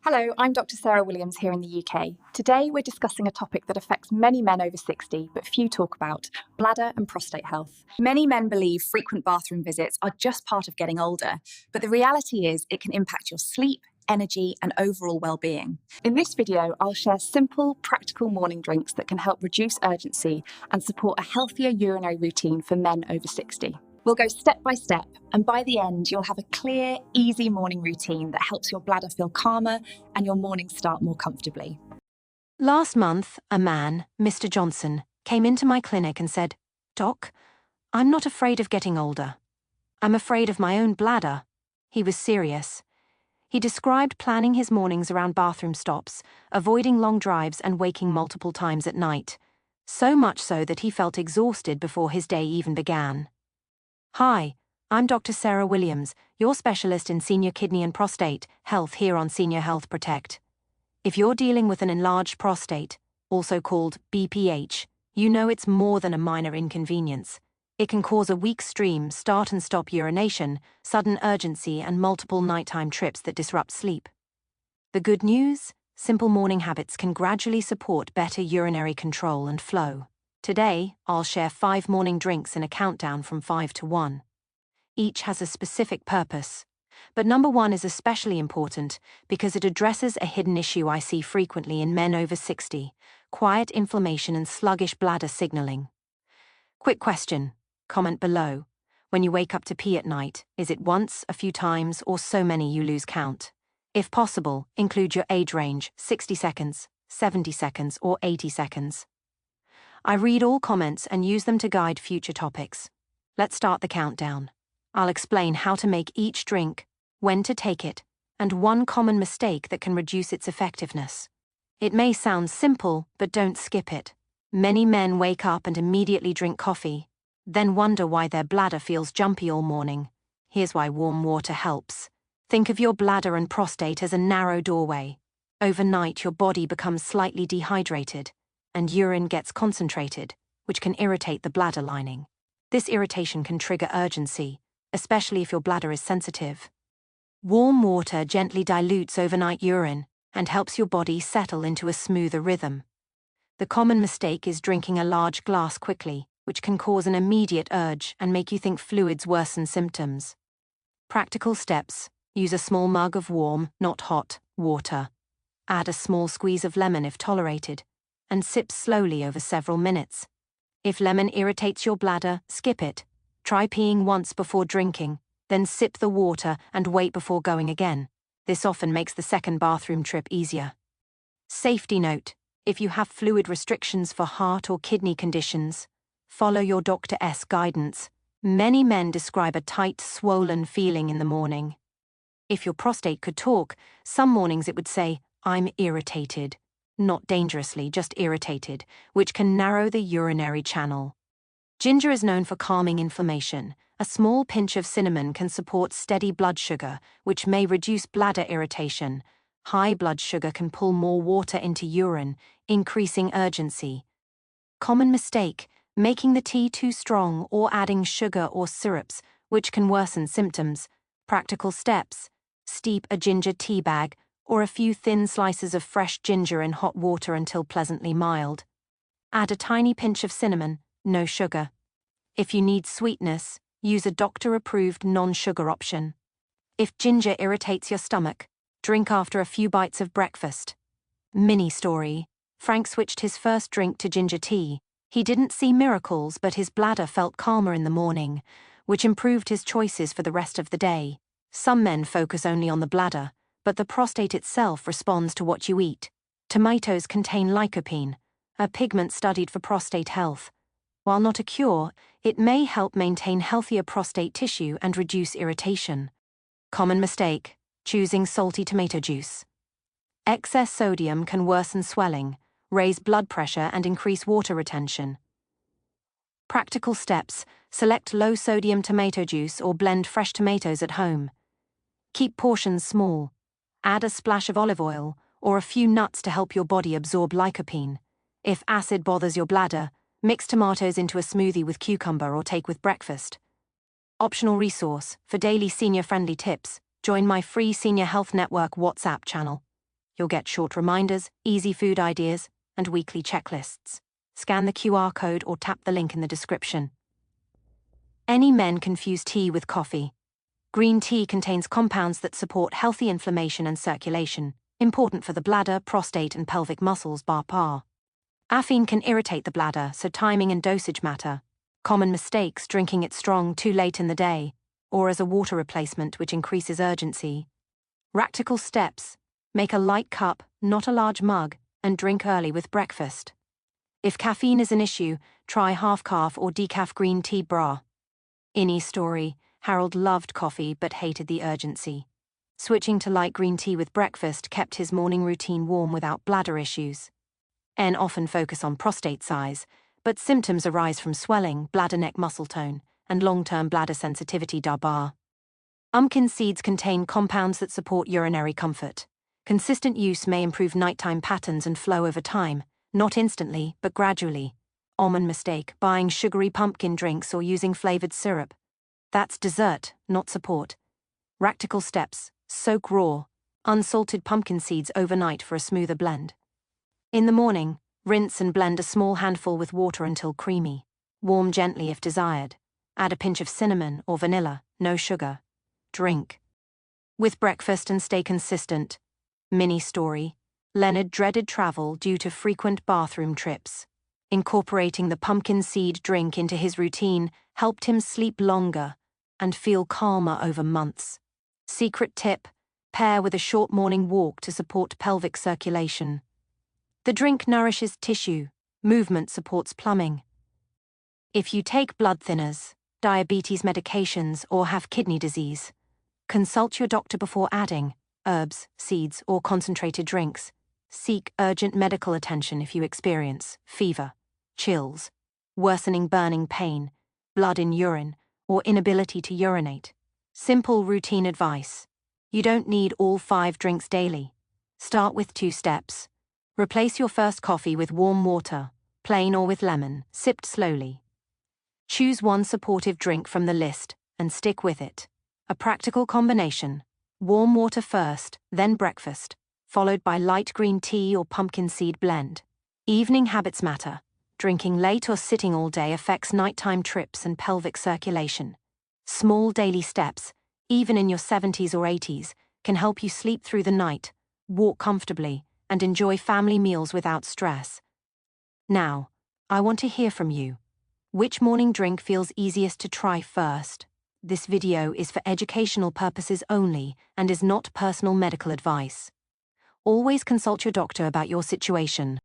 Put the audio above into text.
Hello, I'm Dr. Sarah Williams here in the UK. Today we're discussing a topic that affects many men over 60, but few talk about: bladder and prostate health. Many men believe frequent bathroom visits are just part of getting older, but the reality is it can impact your sleep, energy, and overall well-being. In this video, I'll share simple, practical morning drinks that can help reduce urgency and support a healthier urinary routine for men over 60. We'll go step by step, and by the end, you'll have a clear, easy morning routine that helps your bladder feel calmer and your mornings start more comfortably. Last month, a man, Mr. Johnson, came into my clinic and said, "Doc, I'm not afraid of getting older. I'm afraid of my own bladder." He was serious. He described planning his mornings around bathroom stops, avoiding long drives and waking multiple times at night, so much so that he felt exhausted before his day even began. Hi, I'm Dr. Sarah Williams, your specialist in senior kidney and prostate health here on Senior Health Protect. If you're dealing with an enlarged prostate, also called BPH, you know it's more than a minor inconvenience. It can cause a weak stream, start and stop urination, sudden urgency, and multiple nighttime trips that disrupt sleep. The good news? Simple morning habits can gradually support better urinary control and flow. Today, I'll share 5 morning drinks in a countdown from 5 to 1. Each has a specific purpose, but number 1 is especially important because it addresses a hidden issue I see frequently in men over 60: quiet inflammation and sluggish bladder signaling. Quick question, comment below. When you wake up to pee at night, is it once, a few times, or so many you lose count? If possible, include your age range: 60 seconds, 70 seconds, or 80 seconds. I read all comments and use them to guide future topics. Let's start the countdown. I'll explain how to make each drink, when to take it, and one common mistake that can reduce its effectiveness. It may sound simple, but don't skip it. Many men wake up and immediately drink coffee, then wonder why their bladder feels jumpy all morning. Here's why warm water helps. Think of your bladder and prostate as a narrow doorway. Overnight, your body becomes slightly dehydrated, and urine gets concentrated, which can irritate the bladder lining. This irritation can trigger urgency, especially if your bladder is sensitive. Warm water gently dilutes overnight urine and helps your body settle into a smoother rhythm. The common mistake is drinking a large glass quickly, which can cause an immediate urge and make you think fluids worsen symptoms. Practical steps: use a small mug of warm, not hot, water. Add a small squeeze of lemon if tolerated, and sip slowly over several minutes. If lemon irritates your bladder, skip it. Try peeing once before drinking, then sip the water and wait before going again. This often makes the second bathroom trip easier. Safety note: if you have fluid restrictions for heart or kidney conditions, follow your doctor's guidance. Many men describe a tight, swollen feeling in the morning. If your prostate could talk, some mornings it would say, "I'm irritated." Not dangerously, just irritated, which can narrow the urinary channel. Ginger is known for calming inflammation. A small pinch of cinnamon can support steady blood sugar, which may reduce bladder irritation. High blood sugar can pull more water into urine, increasing urgency. Common mistake: making the tea too strong or adding sugar or syrups, which can worsen symptoms. Practical steps: steep a ginger tea bag or a few thin slices of fresh ginger in hot water until pleasantly mild. Add a tiny pinch of cinnamon, no sugar. If you need sweetness, use a doctor-approved non-sugar option. If ginger irritates your stomach, drink after a few bites of breakfast. Mini story: Frank switched his first drink to ginger tea. He didn't see miracles, but his bladder felt calmer in the morning, which improved his choices for the rest of the day. Some men focus only on the bladder, but the prostate itself responds to what you eat. Tomatoes contain lycopene, a pigment studied for prostate health. While not a cure, it may help maintain healthier prostate tissue and reduce irritation. Common mistake: choosing salty tomato juice. Excess sodium can worsen swelling, raise blood pressure, and increase water retention. Practical steps: select low-sodium tomato juice or blend fresh tomatoes at home. Keep portions small. Add a splash of olive oil or a few nuts to help your body absorb lycopene. If acid bothers your bladder, mix tomatoes into a smoothie with cucumber or take with breakfast. Optional resource: for daily senior-friendly tips, join my free Senior Health Network WhatsApp channel. You'll get short reminders, easy food ideas, and weekly checklists. Scan the QR code or tap the link in the description. Any men confuse tea with coffee. Green tea contains compounds that support healthy inflammation and circulation, important for the bladder, prostate, and pelvic muscles bar par. Caffeine can irritate the bladder, so timing and dosage matter. Common mistakes: drinking it strong too late in the day, or as a water replacement which increases urgency. Practical steps: make a light cup, not a large mug, and drink early with breakfast. If caffeine is an issue, try half-calf or decaf green tea bra. Innie story: Harold loved coffee but hated the urgency. Switching to light green tea with breakfast kept his morning routine warm without bladder issues. N often focus on prostate size, but symptoms arise from swelling, bladder neck muscle tone, and long-term bladder sensitivity bar. Pumpkin seeds contain compounds that support urinary comfort. Consistent use may improve nighttime patterns and flow over time, not instantly, but gradually. Common mistake: buying sugary pumpkin drinks or using flavored syrup. That's dessert, not support. Practical steps: soak raw, unsalted pumpkin seeds overnight for a smoother blend. In the morning, rinse and blend a small handful with water until creamy. Warm gently if desired. Add a pinch of cinnamon or vanilla, no sugar. Drink with breakfast and stay consistent. Mini story: Leonard dreaded travel due to frequent bathroom trips. Incorporating the pumpkin seed drink into his routine helped him sleep longer and feel calmer over months. Secret tip: pair with a short morning walk to support pelvic circulation. The drink nourishes tissue, movement supports plumbing. If you take blood thinners, diabetes medications, or have kidney disease, consult your doctor before adding herbs, seeds, or concentrated drinks. Seek urgent medical attention if you experience fever, chills, worsening burning pain, blood in urine, or inability to urinate. Simple routine advice: you don't need all 5 drinks daily. Start with 2 steps. Replace your first coffee with warm water, plain or with lemon, sipped slowly. Choose one supportive drink from the list and stick with it. A practical combination: warm water first, then breakfast, followed by light green tea or pumpkin seed blend. Evening habits matter. Drinking late or sitting all day affects nighttime trips and pelvic circulation. Small daily steps, even in your 70s or 80s, can help you sleep through the night, walk comfortably, and enjoy family meals without stress. Now, I want to hear from you. Which morning drink feels easiest to try first? This video is for educational purposes only and is not personal medical advice. Always consult your doctor about your situation.